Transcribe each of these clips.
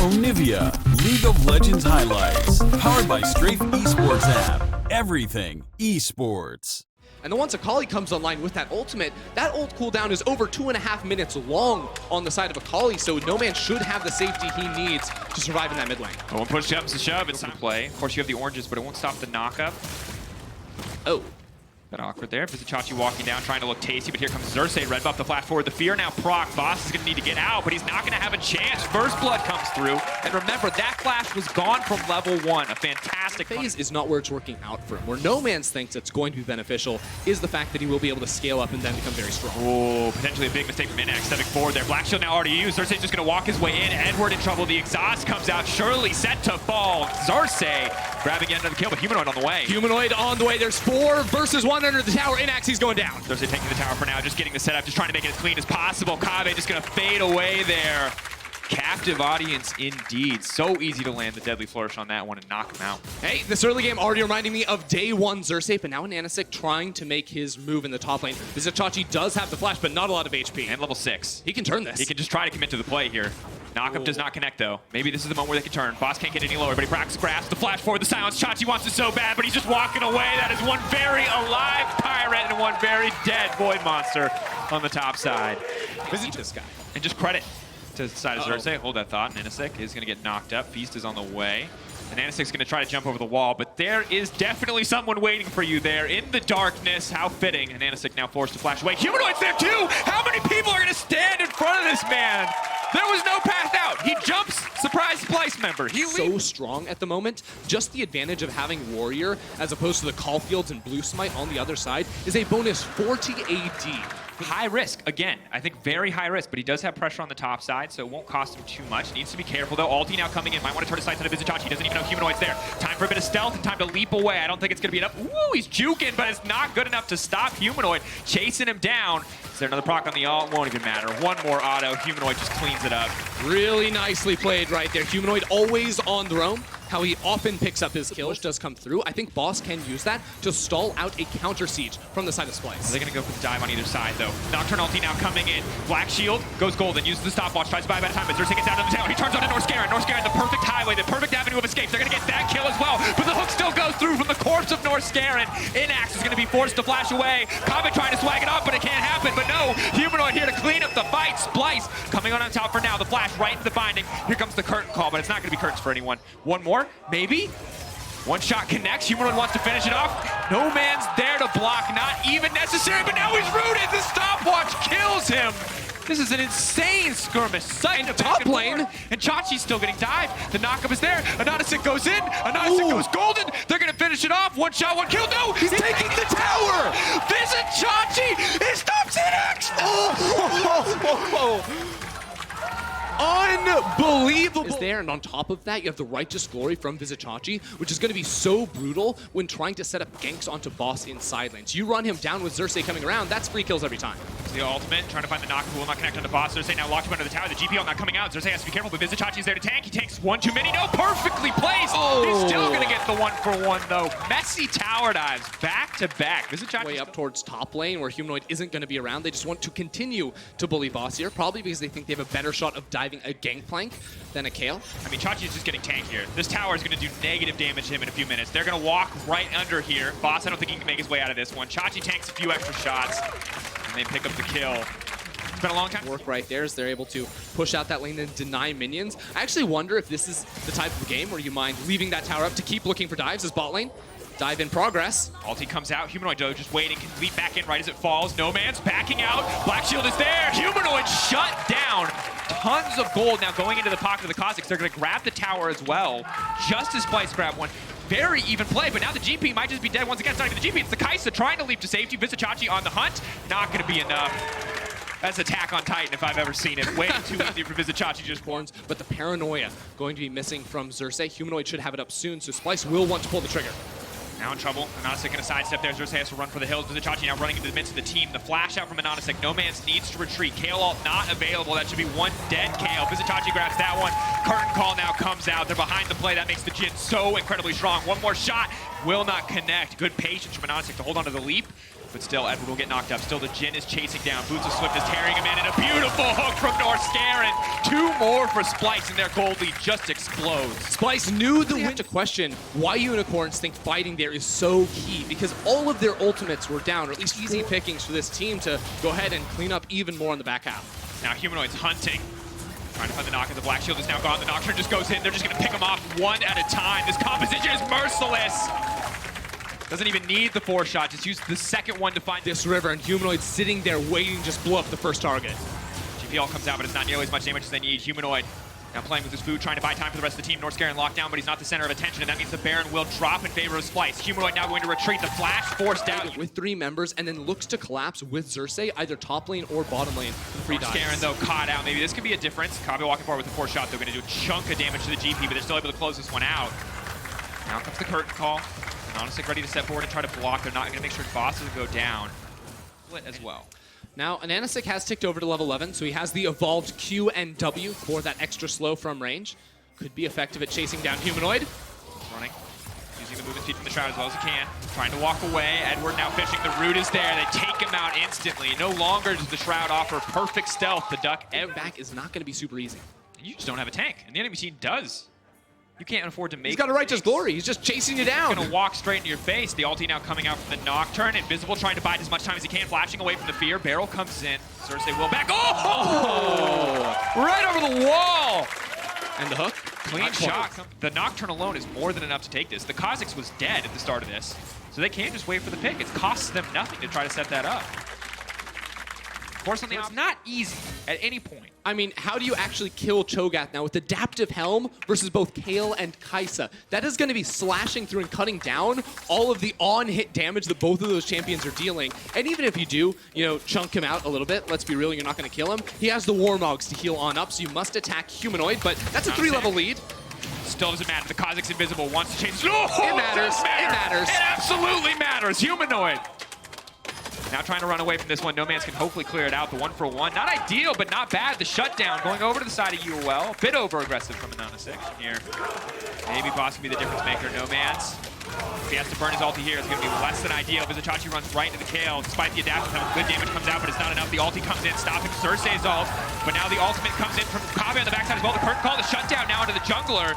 Onivia, League of Legends highlights, powered by Strafe Esports app. Everything esports. And then once Akali comes online with that ultimate, that ult cooldown is over 2.5 minutes long on the side of Akali, so No Man should have the safety he needs to survive in that mid lane. Oh, when push comes to shove, it's gonna play. Of course, you have the oranges, but it won't stop the knockup. Oh. Bit awkward there. Vizichachi walking down, trying to look tasty, but here comes Xerxes, red buff the flash forward. The fear now proc. Boss is going to need to get out, but he's not going to have a chance. First blood comes through, and remember, that flash was gone from level 1. A fantastic phase is not where it's working out for him. Where No Man's thinks it's going to be beneficial is the fact that he will be able to scale up and then become very strong. Oh, potentially a big mistake from Inax, stepping forward there. Black Shield now already used. Xerxes just going to walk his way in. Edward in trouble. The exhaust comes out. Surely set to fall. Xerxes grabbing yet another kill, but Humanoid on the way. Humanoid on the way. There's 4 versus 1 under the tower. Inax, he's going down. Xerxes taking the tower for now, just getting the setup, just trying to make it as clean as possible. Kave just going to fade away there. Captive audience indeed. So easy to land the deadly flourish on that one and knock him out. Hey, this early game already reminding me of day 1 Xerxes, but now Nanisik trying to make his move in the top lane. Vizichachi does have the flash, but not a lot of HP. And level 6. He can turn this. He can just try to commit to the play here. Knockup does not connect though. Maybe this is the moment where they can turn. Boss can't get any lower, but he practices grasp, the flash forward, the silence. Chachi wants it so bad, but he's just walking away. That is one very alive pirate and one very dead void monster on the top side. Visit this guy. And just credit to the side of Xerxes. Hold that thought. Nanisik is going to get knocked up. Feast is on the way. And Nanisik's going to try to jump over the wall, but there is definitely someone waiting for you there in the darkness. How fitting. And Nanisik now forced to flash away. Humanoid's there too! How many people are going to stand in front of this man? There was no path out. He jumps, surprise Splyce member. He's so strong at the moment. Just the advantage of having Warrior as opposed to the Caulfields and Blue Smite on the other side is a bonus 40 AD. High risk, again, I think very high risk, but he does have pressure on the top side, so it won't cost him too much. Needs to be careful though. Ulti now coming in, might want to turn his sights on Vizichachi. He doesn't even know Humanoid's there. Time for a bit of stealth and time to leap away. I don't think it's going to be enough. Ooh, he's juking, but it's not good enough to stop Humanoid. Chasing him down. Is there another proc on the ult? Won't even matter. One more auto. Humanoid just cleans it up. Really nicely played right there. Humanoid always on the roam. How he often picks up his kills does come through. I think Boss can use that to stall out a counter siege from the side of Splyce. They're going to go for the dive on either side, though. Nocturne ulti now coming in. Black Shield goes golden, uses the stopwatch, tries to buy a better time, but Xerxes gets down to the tower. He turns on to Norscarin. Norscarin, the perfect highway, the perfect avenue of escape. They're going to get that kill as well, but the hook still goes through from the corpse of Norscarin. Inax is going to be forced to flash away. Kave trying to swag it off, but it can't happen. But no, Humanoid here to clean up the fight. Splyce coming on top for now. The flash right into the binding. Here comes the curtain call, but it's not going to be curtains for anyone. One more, maybe? One shot connects. Humanoid wants to finish it off. No Man's there to block. Not even necessary, but now he's rooted. The stopwatch kills him. This is an insane skirmish. In top lane. And Chachi's still getting dived. The knockup is there. Anonysik goes in. Anonysik goes golden. They're going to finish it off. One shot, one kill. No! He's taking the tower! Visit Chachi! He stops Inax! Unbelievable! Is there, and on top of that, you have the Righteous Glory from Vizichachi, which is going to be so brutal when trying to set up ganks onto Boss in side lanes. You run him down with Xerxes coming around, that's free kills every time. The ultimate, trying to find the knock, will not connect on the Boss. Xerxes now locked him under the tower. The GPL not coming out. Xerxes has to be careful, but Vizichachi's there to tank. He takes one too many. No, perfectly placed! He's still going to get the 1-for-1, though. Messy tower dives, back to back. Vizichachi way up towards top lane, where Humanoid isn't going to be around. They just want to continue to bully Boss here, probably because they think they have a better shot of diving a gangplank than a Kale. I mean, Chachi's just getting tanked here. This tower is going to do negative damage to him in a few minutes. They're going to walk right under here. Boss, I don't think he can make his way out of this one. Chachi tanks a few extra shots, and they pick up the kill. It's been a long time. Work right there as they're able to push out that lane and deny minions. I actually wonder if this is the type of game where you mind leaving that tower up to keep looking for dives as bot lane. Dive in progress. Ulti comes out. Humanoid though just waiting. Can leap back in right as it falls. No Man's backing out. Black Shield is there. Humanoid shut down. Tons of gold now going into the pocket of the Cossacks. They're going to grab the tower as well. Just as Splyce grabbed one. Very even play, but now the GP might just be dead once again. It's not even the GP, it's the Kaisa trying to leap to safety. Vizichachi on the hunt. Not going to be enough. That's Attack on Titan if I've ever seen it. Way too easy for Vizichachi just horns, but the paranoia going to be missing from Xerxes. Humanoid should have it up soon, so Splyce will want to pull the trigger. Now in trouble. Anonysik going to sidestep there. Xerxes has to run for the hills. Vizichachi now running into the midst of the team. The flash out from Anonysik. No Man's needs to retreat. Kale ult not available. That should be one dead Kale. Vizichachi grabs that one. Curtain call now comes out. They're behind the play. That makes the Jin so incredibly strong. One more shot will not connect. Good patience from Anonysik to hold on to the leap. But still, Edward will get knocked up. Still, the Jhin is chasing down. Boots of Swift is tearing him in, and a beautiful hook from Norskeren. 2 more for Splyce, and their gold lead just explodes. Splyce knew the win to question why Unicorns think fighting there is so key, because all of their ultimates were down, or at least easy pickings for this team to go ahead and clean up even more in the back half. Now Humanoid's hunting. Trying to find the knock, and the Black Shield is now gone. The Nocturne just goes in. They're just going to pick him off one at a time. This composition is merciless. Doesn't even need the 4-shot, just use the second one to find this river, and Humanoid sitting there waiting to just blow up the first target. GPL comes out, but it's not nearly as much damage as they need. Humanoid now playing with his food, trying to buy time for the rest of the team. Norskeren locked down, but he's not the center of attention, and that means the Baron will drop in favor of Splyce. Humanoid now going to retreat. The flash forced out. With 3 members, and then looks to collapse with Xerxes, either top lane or bottom lane. Free dive. Norskeren, though, caught out. Maybe this could be a difference. Kabe walking forward with the 4-shot. They're going to do a chunk of damage to the GP, but they're still able to close this one out. Now comes the curtain call. Nonisic ready to step forward and try to block. They're not going to make sure Boss doesn't go down. Split as well. Now, Nonisic has ticked over to level 11, so he has the evolved Q and W for that extra slow from range. Could be effective at chasing down Humanoid. He's running. Using the movement speed from the Shroud as well as he can. Trying to walk away. Edward now fishing. The root is there. They take him out instantly. No longer does the Shroud offer perfect stealth. The duck back is not going to be super easy. You just don't have a tank, and the enemy team does. You can't afford to make. He's got a Righteous Glory. He's just chasing you down. He's gonna walk straight into your face. The ulti now coming out from the Nocturne. Invisible trying to bide as much time as he can, flashing away from the fear. Barrel comes in. Xerxes will back. Oh! Right over the wall! And the hook. Clean shot. The Nocturne alone is more than enough to take this. The Kha'Zix was dead at the start of this, so they can't just wait for the pick. It costs them nothing to try to set that up. Of course, it's not easy at any point. I mean, how do you actually kill Cho'Gath now with Adaptive Helm versus both Kayle and Kai'Sa? That is going to be slashing through and cutting down all of the on-hit damage that both of those champions are dealing. And even if you do, you know, chunk him out a little bit, let's be real, you're not going to kill him. He has the Warmogs to heal on up, so you must attack Humanoid, but that's a 3-level lead. Still doesn't matter. The Kha'Zix invisible, wants to chase. Oh, it matters. It matters. It absolutely matters. Humanoid. Now trying to run away from this one. No Man's can hopefully clear it out. The 1-for-1. Not ideal, but not bad. The shutdown going over to the side of UOL. A bit over-aggressive from Nonisic here. Maybe Boss can be the difference maker. No Man's. If he has to burn his ulti here, it's going to be less than ideal. Vizichachi runs right into the Kayle. Despite the adaptive, good damage comes out, but it's not enough. The ulti comes in, stopping Xerxes' ult. But now the ultimate comes in from Kabe on the backside as well. The curtain call, the shutdown now into the jungler.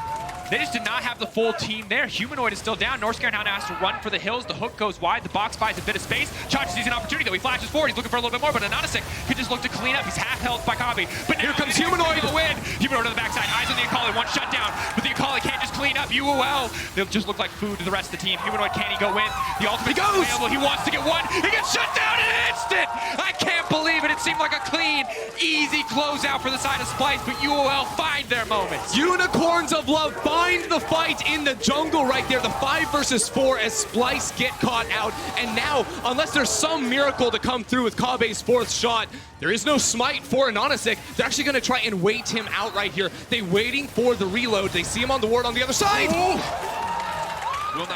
They just did not have the full team there. Humanoid is still down. Norskeren now has to run for the hills. The hook goes wide. The box buys a bit of space. Chachi sees an opportunity, though. He flashes forward. He's looking for a little bit more, but Nonisic could just look to clean up. He's half health by Kabe. But now here comes Humanoid. The win. Humanoid on the backside. Eyes on the Akali. One shutdown. But the Akali can't just clean up. UOL. They'll just look like food to the rest of the team. Humanoid, can he go in? The ultimate goes. Available. He wants to get one. He gets shut down in an instant. I can't believe it. It seemed like a clean, easy closeout for the side of Splyce, but UOL find their moments. Unicorns of Love find the fight in the jungle right there. The 5 versus 4 as Splyce get caught out. And now, unless there's some miracle to come through with Kabe's 4th shot, there is no smite for Nonisic. They're actually going to try and wait him out right here. They waiting for the reload. They see him on the ward on the other side.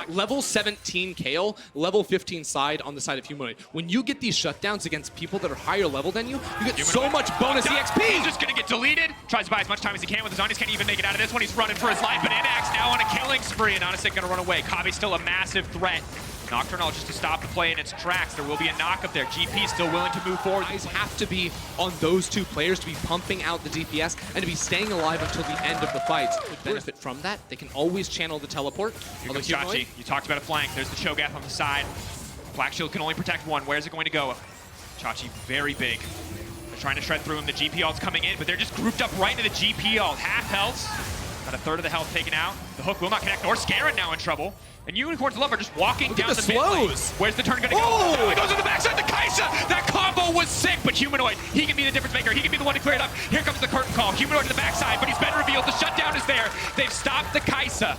Level 17 Kayle, level 15 side on the side of Humanoid. When you get these shutdowns against people that are higher level than you, you get so much bonus EXP. He's just gonna get deleted. Tries to buy as much time as he can with his Zonies. Can't even make it out of this one. He's running for his life, but Inax now on a killing spree, and Nonisic gonna run away. Kabe's still a massive threat. Nocturnal just to stop the play in its tracks. There will be a knock up there. GP still willing to move forward. Eyes have to be on those 2 players to be pumping out the DPS and to be staying alive until the end of the fights. Would benefit from that. They can always channel the teleport. Here comes Chachi. You talked about a flank. There's the Cho'Gath on the side. Black Shield can only protect one. Where's it going to go? Chachi very big. They're trying to shred through him. The GP ult's coming in, but they're just grouped up right into the GP ult. Half health. Got a third of the health taken out. The hook will not connect. Norskeren now in trouble. And Unicorns of Love are just walking down the slows. Where's the turn gonna go? Oh, it goes to the backside, the Kai'Sa! That combo was sick, but Humanoid, he can be the difference maker. He can be the one to clear it up. Here comes the curtain call. Humanoid to the backside, but he's been revealed. The shutdown is there. They've stopped the Kai'Sa.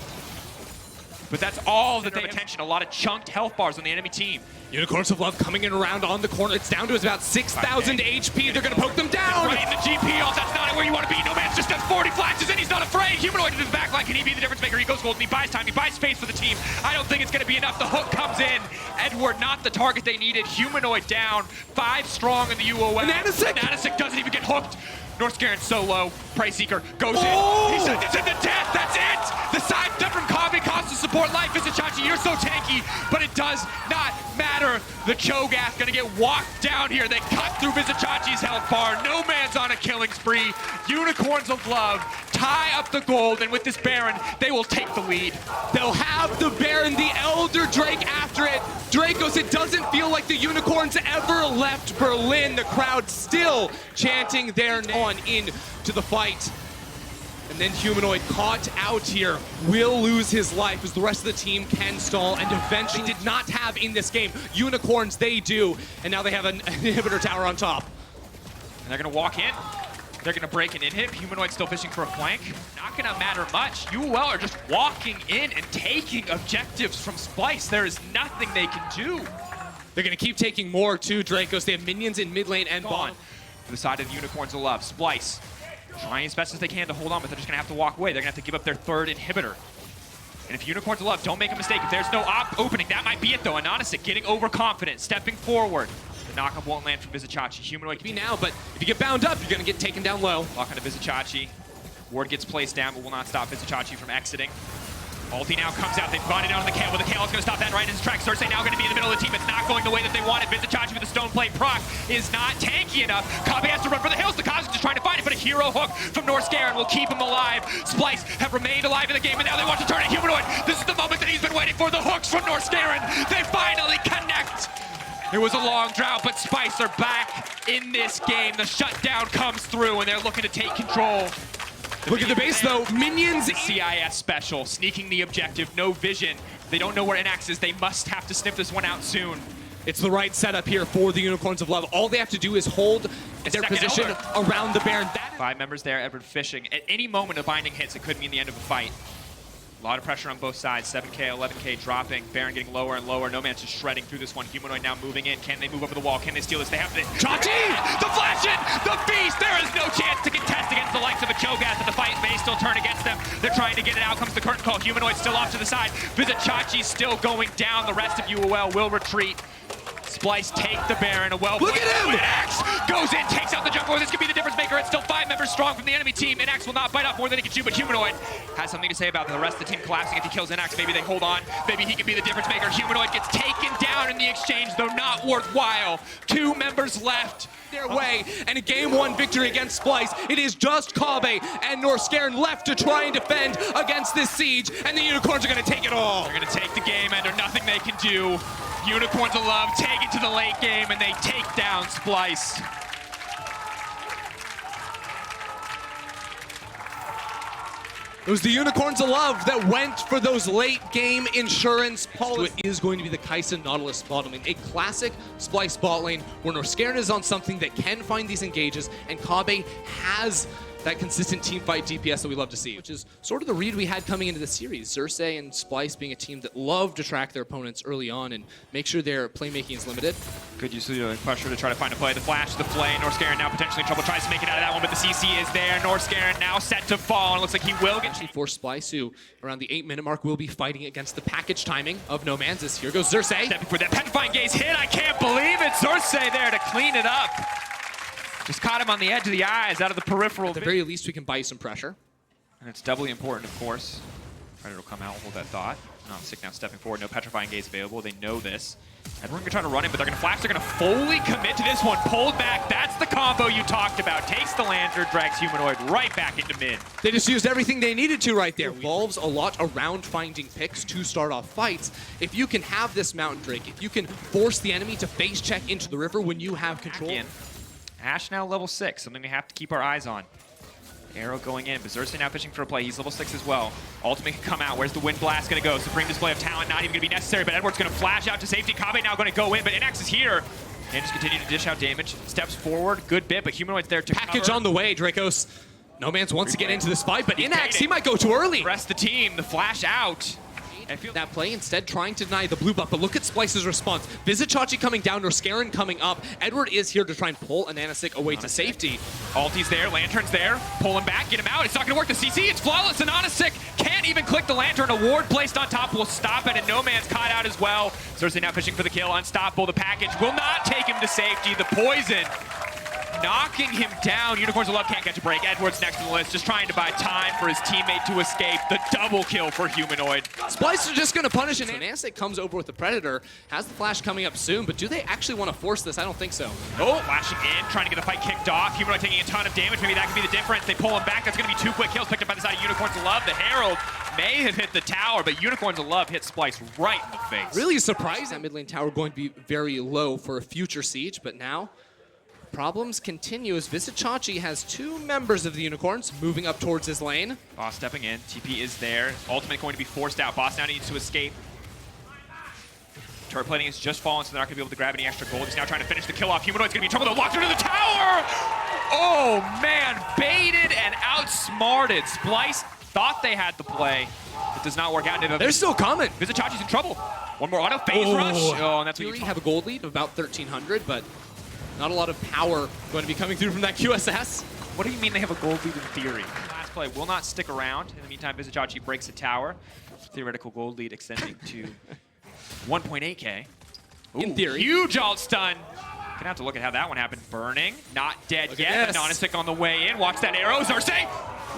But that's all that they have attention. A lot of chunked health bars on the enemy team. Unicorns of Love coming in around on the corner. It's down to about 6,000 HP. They're going to poke them down. Right in the GP ult. That's not where you want to be. No Man's just at 40 flashes and he's not afraid. Humanoid into the backline. Can he be the difference maker? He goes golden. He buys time. He buys space for the team. I don't think it's going to be enough. The hook comes in. Edward not the target they needed. Humanoid down. 5 strong in the UOL. Nonisic doesn't even get hooked. Norskeren so low. Prey Seeker goes in. He sends it to death. That's it. The side step from Kabe costs us support life. Vizichachi, you're so tanky, but it does not matter. The Cho'Gath gonna get walked down here. They cut through Vizichachi's health bar. No man's on a killing spree. Unicorns of Love tie up the gold, and with this Baron, they will take the lead. They'll have the Baron, the Elder Drake after it. Dracos, it doesn't feel like the Unicorns ever left Berlin. The crowd still chanting their name on into the fight. And then Humanoid caught out here will lose his life as the rest of the team can stall and eventually did not have in this game. Unicorns, they do. And now they have an inhibitor tower on top. And they're gonna walk in. They're gonna break an inhib. Humanoid still fishing for a flank. Not gonna matter much. UOL are just walking in and taking objectives from Splyce. There is nothing they can do. They're gonna keep taking more too, Dracos. They have minions in mid lane and bot. To the side of the Unicorns of Love. Splyce trying as best as they can to hold on, but they're just gonna have to walk away. They're gonna have to give up their third inhibitor. And if Unicorns of Love don't make a mistake, if there's no opening, that might be it though. Anonisic getting overconfident, stepping forward. The knockup won't land from Vizichachi. Humanoid can be now, but if you get bound up, you're gonna get taken down low. Lock onto Vizichachi. Ward gets placed down, but will not stop Vizichachi from exiting. Ulti now comes out. They've gone it down on the Kale, but the Kale is going to stop that right in his track. Cersei now going to be in the middle of the team. It's not going the way that they wanted. Vizichachi with the stone plate proc is not tanky enough. Kabe has to run for the hills. The Kaze is just trying to find it, but a hero hook from Norskaren will keep him alive. Splyce have remained alive in the game, and now they want to turn it. Humanoid, this is the moment that he's been waiting for. The hooks from Norskaren. They finally connect. It was a long drought, but Splyce are back in this game. The shutdown comes through, and they're looking to take control. Look at the base though, minions. CIS special, sneaking the objective, no vision. They don't know where Inax is. They must have to sniff this one out soon. It's the right setup here for the Unicorns of Love. All they have to do is hold their position around the Baron. 5 members there, Edward fishing. At any moment a binding hits, it could mean the end of a fight. A lot of pressure on both sides. 7K, 11K dropping. Baron getting lower and lower. No Man's just shredding through this one. Humanoid now moving in. Can they move over the wall? Can they steal this? They have the Chachi! The flash in! The beast! There is no chance to contest against the likes of a Cho'Gath, and the fight may still turn against them. They're trying to get it out. Comes the curtain call. Humanoid still off to the side. Vizichachi still going down. The rest of UOL will retreat. Splyce take the Baron. A well. Look at him! Inax goes in, takes out the jungle. This could be the difference maker. It's still 5 members strong from the enemy team. Inax will not bite off more than he can chew, but Humanoid has something to say about the rest of the team collapsing. If he kills Inax, maybe they hold on. Maybe he can be the difference maker. Humanoid gets taken down in the exchange, though not worthwhile. 2 members left their way, and a game 1 victory against Splyce. It is just Kabe and Norskaren left to try and defend against this siege, and the Unicorns are going to take it all. They're going to take the game, and there's nothing they can do. Unicorns of Love take it to the late game, and they take down Splyce. It was the Unicorns of Love that went for those late game insurance policies. It is going to be the Kai'Sa Nautilus bot lane, a classic Splyce bot lane where Norskaren is on something that can find these engages, and Kabe has that consistent team fight DPS that we love to see, which is sort of the read we had coming into the series. Cersei and Splyce being a team that love to track their opponents early on and make sure their playmaking is limited. Good use of the pressure to try to find a play. The flash, the flay. Norskaren now potentially in trouble. Tries to make it out of that one, but the CC is there. Norskaren now set to fall, and it looks like he will get... For Splyce, who around the 8-minute mark will be fighting against the package timing of No Man's. As here goes Cersei. Stepping for that petrifying gaze hit. I can't believe it. Cersei there to clean it up. Just caught him on the edge of the eyes, out of the peripheral. At the very least, we can buy some pressure. And it's doubly important, of course. Predator will come out, hold that thought. Sick now stepping forward, no petrifying gaze available. They know this. Everyone can try to run in, but they're going to flash. They're going to fully commit to this one. Pulled back. That's the combo you talked about. Takes the Lantern, drags Humanoid right back into mid. They just used everything they needed to right there. Revolves a lot around finding picks to start off fights. If you can have this Mountain Drake, if you can force the enemy to face check into the river when you have control. Ashe now level 6, something we have to keep our eyes on. Arrow going in, Berserker now pitching for a play. He's level 6 as well. Ultimate can come out. Where's the Wind Blast going to go? Supreme display of talent, not even going to be necessary, but Edward's going to flash out to safety. Kabe now going to go in, but Inax is here. And just continue to dish out damage. Steps forward, good bit, but Humanoid's there to package cover. On the way, Dracos. No Man's wants to get into this fight, but Inax, he might go too early. The rest of the team, the flash out. That play instead trying to deny the blue buff, but look at Splyce's response. Vizichachi coming down, Norskaren coming up. Edward is here to try and pull Ananasik away to safety. Ulti's there, Lantern's there, pull him back, get him out. It's not gonna work, the CC, it's flawless. Ananasik can't even click the Lantern. A ward placed on top will stop it, and No Man's caught out as well. Cersei now fishing for the kill, unstoppable. The package will not take him to safety. The poison knocking him down. Unicorns of Love can't catch a break. Edward's next on the list, just trying to buy time for his teammate to escape. The double kill for Humanoid. Splyce are just going to punish it. So Nance comes over with the Predator, has the flash coming up soon, but do they actually want to force this? I don't think so. Oh, flashing in, trying to get the fight kicked off. Humanoid taking a ton of damage. Maybe that could be the difference. They pull him back. That's going to be 2 quick kills picked up by the side of Unicorns of Love. The Herald may have hit the tower, but Unicorns of Love hit Splyce right in the face. Really surprised that mid lane tower going to be very low for a future siege, but now problems continue as Vizicachi has 2 members of the Unicorns moving up towards his lane. Boss stepping in. TP is there. Ultimate going to be forced out. Boss now needs to escape. Turret plating is just fallen, so they're not going to be able to grab any extra gold. He's now trying to finish the kill off. Humanoid's going to be in trouble. They're locked into the tower! Oh, man. Baited and outsmarted. Splyce thought they had the play. It does not work out. They're still coming. Vizicachi's in trouble. One more auto phase rush. Oh, and that's what you have a gold lead of about 1,300, but not a lot of power going to be coming through from that QSS. What do you mean they have a gold lead in theory? Last play will not stick around. In the meantime, Vizicachi breaks the tower. Theoretical gold lead extending to 1.8K. In theory. Huge alt stun. Gonna have to look at how that one happened. Burning, not dead yet, but Nonistic on the way in. Watch that arrow, Xerxes.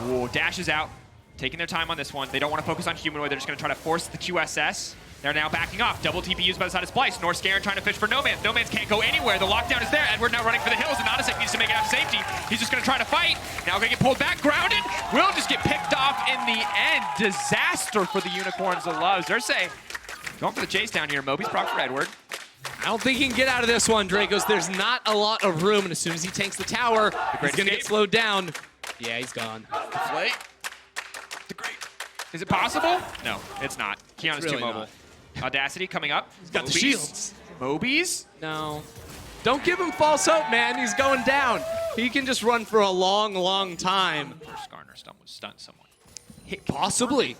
Ooh, dashes out. Taking their time on this one. They don't want to focus on Humanoid. They're just going to try to force the QSS. They're now backing off. Double TP used by the side of Splyce. North Scarin trying to fish for Nomans. Nomans can't go anywhere. The lockdown is there. Edward now running for the hills, and Nonistic needs to make it out to safety. He's just going to try to fight. Now going to get pulled back. Grounded. Will just get picked off in the end. Disaster for the Unicorns of Love. Xerxes going for the chase down here. Moby's proc for Edward. I don't think he can get out of this one, Dracos. There's not a lot of room, and as soon as he tanks the tower, he's going to get slowed down. Yeah, he's gone. Deflate. The great. Is it possible? No, it's not. Kiana's really too mobile. Not. Audacity coming up. He's got the shields. Mobies? No. Don't give him false hope, man. He's going down. He can just run for a long, long time. First Garner stun would stun someone. Possibly.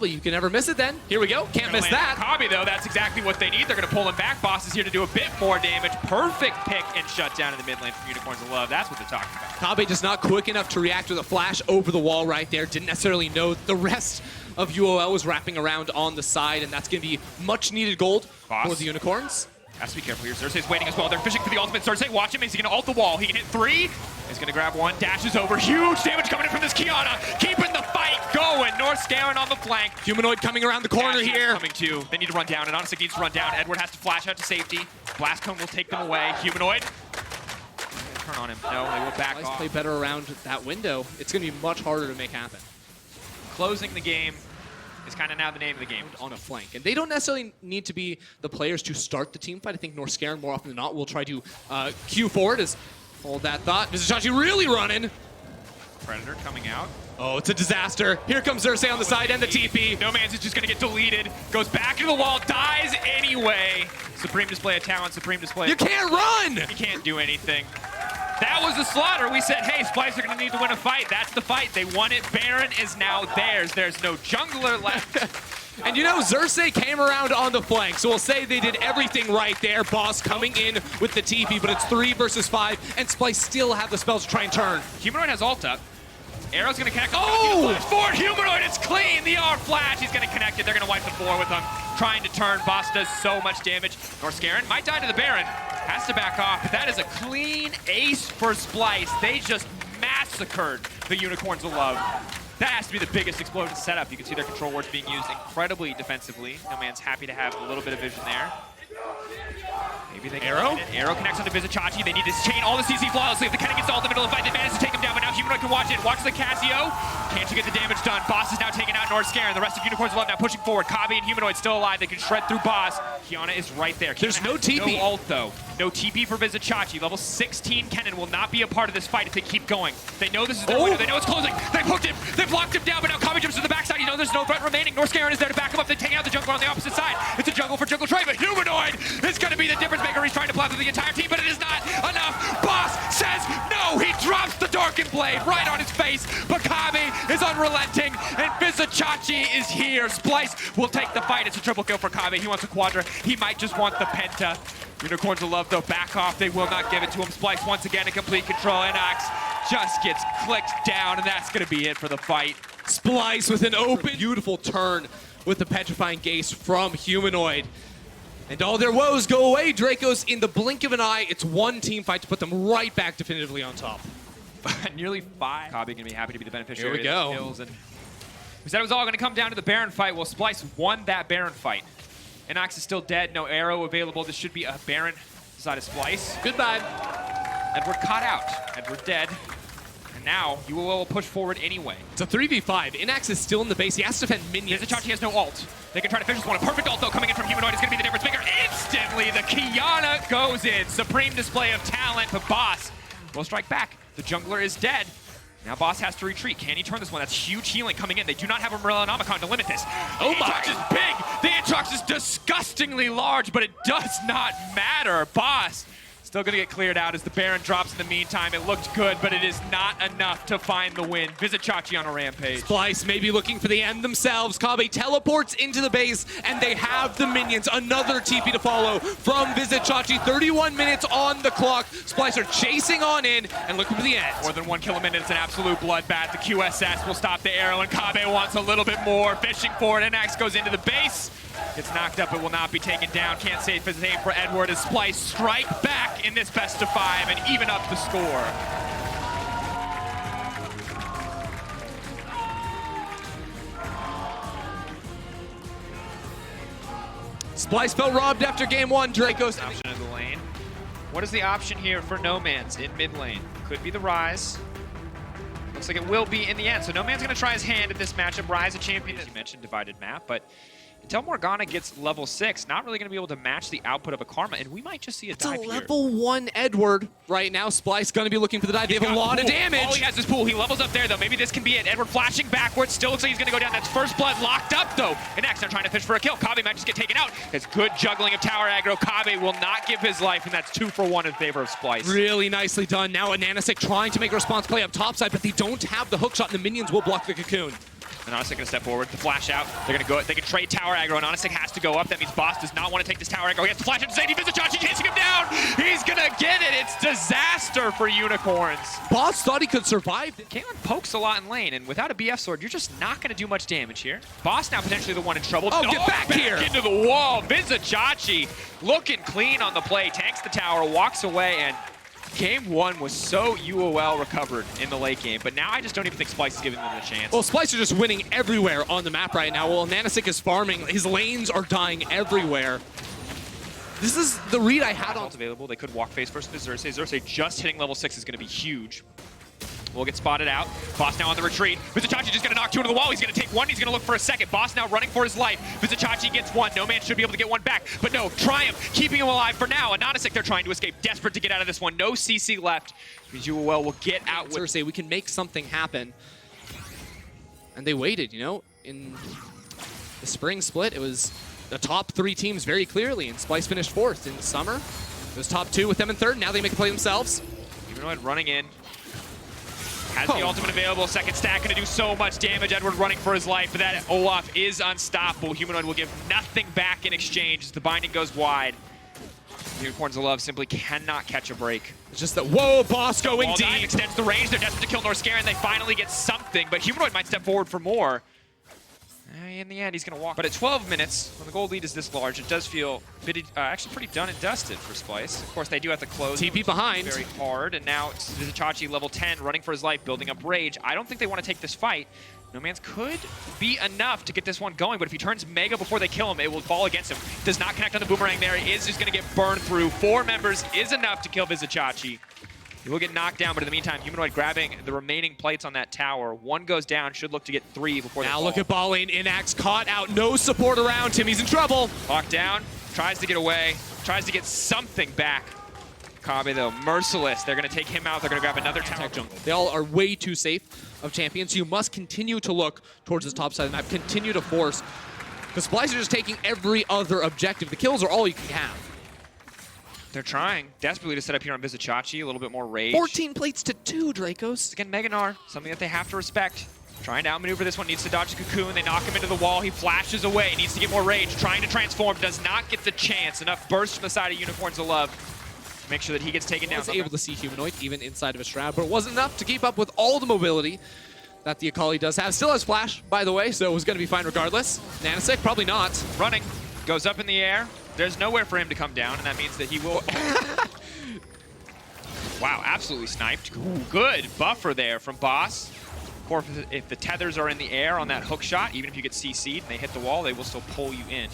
You can never miss it then. Here we go. Can't miss that. Kabi, though, that's exactly what they need. They're going to pull him back. Boss is here to do a bit more damage. Perfect pick and shut down in the mid lane from Unicorns of Love. That's what they're talking about. Kabe just not quick enough to react with a flash over the wall right there. Didn't necessarily know the rest of UOL was wrapping around on the side, and that's going to be much needed gold for the Unicorns. Has to be careful here. Xerxes waiting as well. They're fishing for the ultimate. Xerxes, watch him. Is he going to ult the wall? He can hit 3. He's going to grab 1. Dashes over. Huge damage coming in from this Kiana. Keeping the fight going. North Scarin on the flank. Humanoid coming around the corner here. Coming too. They need to run down. And Nonistic needs to run down. Edward has to flash out to safety. Blast Cone will take them away. Humanoid. Turn on him. No, they will back off. Play better around that window. It's going to be much harder to make happen. Closing the game is kind of now the name of the game. On a flank. And they don't necessarily need to be the players to start the team fight. I think North Scarin more often than not will try to queue forward as hold that thought. Vizicachi really running. Predator coming out. Oh, it's a disaster. Here comes Xerxes on the side and the TP. Nomans is just going to get deleted. Goes back into the wall. Dies anyway. Supreme display of talent. Supreme display. You can't run. You can't do anything. That was the slaughter. We said, hey, Splyce are going to need to win a fight. That's the fight. They won it. Baron is now theirs. There's no jungler left. And you know, Xerxes came around on the flank, so we'll say they did everything right there. Boss coming in with the TP, but it's 3 versus 5, and Splyce still have the spells to try and turn. Humanoid has ult up. Arrow's going to connect. Oh! Forward, Humanoid, it's clean. The R flash, he's going to connect it. They're going to wipe the floor with him. Trying to turn. Boss does so much damage. North Scarin might die to the Baron. Has to back off, but that is a clean ace for Splyce. They just massacred the Unicorns of Love. That has to be the biggest explosion setup. You can see their control wards being used incredibly defensively. No man's happy to have a little bit of vision there. Maybe they can Arrow? Arrow connects onto Vizicachi. They need to chain all the CC flawlessly. If the Kenny gets all in the middle of the fight, they manage to take him down, but now Humanoid can watch it. Watch the Casio. Can't you get the damage done? Boss is now taking out North Scarin. The rest of Unicorns of Love now pushing forward. Kabi and Humanoid still alive. They can shred through Boss. Kiana is right there. There's no TP. No ult, though. No TP for Vizicachi. Level 16 Kennen will not be a part of this fight if they keep going. They know this is their window. They know it's closing. They've hooked him. They've locked him down, but now Kabi jumps to the backside. You know there's no threat remaining. North Scarin is there to back him up. They take out the jungle on the opposite side. It's a jungle for jungle trade, but Humanoid is going to be the difference maker. He's trying to plow through the entire team, but it is not enough. Boss says no. He drops the Darkened Blade right on his face, but Kabi is unrelenting, and Vizicachi is here. Splyce will take the fight. It's a triple kill for Kabi. He wants a quadra. He might just want the penta. Unicorns of Love, though, back off. They will not give it to him. Splyce once again in complete control. Inox just gets clicked down, and that's going to be it for the fight. Splyce with an open, beautiful turn with the Petrifying Gaze from Humanoid. And all their woes go away. Draco's in the blink of an eye. It's one team fight to put them right back definitively on top. Nearly 5. Kobbe gonna be happy to be the beneficiary Here we of the go. kills. And we said it was all gonna come down to the Baron fight. Well, Splyce won that Baron fight. Inox is still dead, no arrow available. This should be a Baron side of Splyce. Goodbye. Edward caught out. Edward dead. And now UOL will push forward anyway. It's a 3v5. Inax is still in the base. He has to defend minions. Vizichachi has no ult. They can try to finish this one. A perfect ult, though, coming in from Humanoid is going to be the difference maker. Instantly, the Kiana goes in. Supreme display of talent, but Boss will strike back. The jungler is dead. Now Boss has to retreat. Can he turn this one? That's huge healing coming in. They do not have a Morellonomicon to limit this. Oh my. Aatrox is big. The Aatrox is disgustingly large, but it does not matter. Boss still going to get cleared out as the Baron drops in the meantime. It looked good, but it is not enough to find the win. Vizichachi on a rampage. Splyce may be looking for the end themselves. Kobbe teleports into the base, and they have the minions. Another TP to follow from Vizichachi. 31 minutes on the clock. Splyce are chasing on in and looking for the end. More than 1 kill a minute. It's an absolute bloodbath. The QSS will stop the arrow, and Kobbe wants a little bit more. Fishing for it. Inox goes into the base. Gets knocked up, it will not be taken down. Can't save his aim for Edward as Splyce strike back in this best of 5 and even up the score. Splyce felt robbed after game 1. Draco's Option in the lane. What is the option here for No Man's in mid lane? Could be the Rise. Looks like it will be in the end. So No Man's going to try his hand in this matchup. Rise a champion, as you mentioned, divided map, but until Morgana gets level 6, not really going to be able to match the output of a Karma, and we might just see a dive It's a here. level 1 Edward right now. Splyce going to be looking for the dive. They have a lot of damage. All he has is pool. He levels up there, though. Maybe this can be it. Edward flashing backwards. Still looks like he's going to go down. That's first blood locked up, though. And Inox now trying to fish for a kill. Kobbe might just get taken out. It's good juggling of tower aggro. Kobbe will not give his life, and that's 2 for 1 in favor of Splyce. Really nicely done. Now a Nanosec trying to make a response play up topside, but they don't have the hookshot, and the minions will block the cocoon. And Onivia going to step forward, the flash out. They're going to go. They can trade tower aggro, and Onivia has to go up. That means Boss does not want to take this tower aggro. He has to flash into Zadie. Vizichachi chasing him down. He's going to get it. It's disaster for Unicorns. Boss thought he could survive. Caitlyn pokes a lot in lane, and without a BF sword, you're just not going to do much damage here. Boss now potentially the one in trouble. Oh, get back here. Into the wall. Vizichachi looking clean on the play. Tanks the tower, walks away, and game 1 was so UOL recovered in the late game, but now I just don't even think Splyce is giving them the chance. Well, Splyce are just winning everywhere on the map right now. While Nanosec is farming, his lanes are dying everywhere. This is the read I had on. Available. They could walk face first with Xerxes. Xerxes just hitting level 6 is going to be huge. Will get spotted out. Boss now on the retreat. Vizichachi just going to knock 2 into the wall. He's going to take 1. He's going to look for a second. Boss now running for his life. Vizichachi gets 1. No Man should be able to get 1 back. But no, Triumph keeping him alive for now. And Nanosec, they're trying to escape. Desperate to get out of this one. No CC left. Because UOL will get out with... Xerxes, we can make something happen. And they waited, you know. In the spring split, it was the top 3 teams very clearly. And Splyce finished 4th. In summer, it was top 2 with them in 3rd. Now they make a play themselves. Humanoid running in. Has the ultimate available. Second stack going to do so much damage. Edward running for his life, but that Olaf is unstoppable. Humanoid will give nothing back in exchange as the binding goes wide. Unicorns of Love simply cannot catch a break. It's just that, whoa, Boss going Wall deep. dive extends the range. They're desperate to kill Norskaren. They finally get something, but Humanoid might step forward for more. In the end, he's going to walk. But at 12 minutes, when the gold lead is this large, it does feel actually pretty done and dusted for Splyce. Of course, they do have to close. TP behind. Very hard, and now it's Vizichachi, level 10, running for his life, building up rage. I don't think they want to take this fight. No Man's could be enough to get this one going, but if he turns Mega before they kill him, it will fall against him. Does not connect on the boomerang there. He is just going to get burned through. 4 members is enough to kill Vizichachi. He will get knocked down, but in the meantime, Humanoid grabbing the remaining plates on that tower. 1 goes down, should look to get 3 before they fall. Now look at ball lane. Inax caught out, no support around him. He's in trouble. Locked down, tries to get away, tries to get something back. Kobbe, though, merciless. They're going to take him out. They're going to grab another tower. They all are way too safe of champions. You must continue to look towards this top side of the map, continue to force. Because Splyce are just taking every other objective. The kills are all you can have. They're trying desperately to set up here on Vizichachi, a little bit more rage. 14 plates to 2, Dracos. Again, Meganar, something that they have to respect. Trying to outmaneuver this one, needs to dodge the cocoon. They knock him into the wall. He flashes away, needs to get more rage. Trying to transform, does not get the chance. Enough burst from the side of Unicorns of Love to make sure that he gets taken down. Was able to see Humanoid even inside of a shroud, but it wasn't enough to keep up with all the mobility that the Akali does have. Still has flash, by the way, so it was going to be fine regardless. Nanosec, probably not. Running, goes up in the air. There's nowhere for him to come down, and that means that he will... Wow, absolutely sniped. Ooh, good buffer there from Boss. Of course, if the tethers are in the air on that hook shot, even if you get CC'd and they hit the wall, they will still pull you in.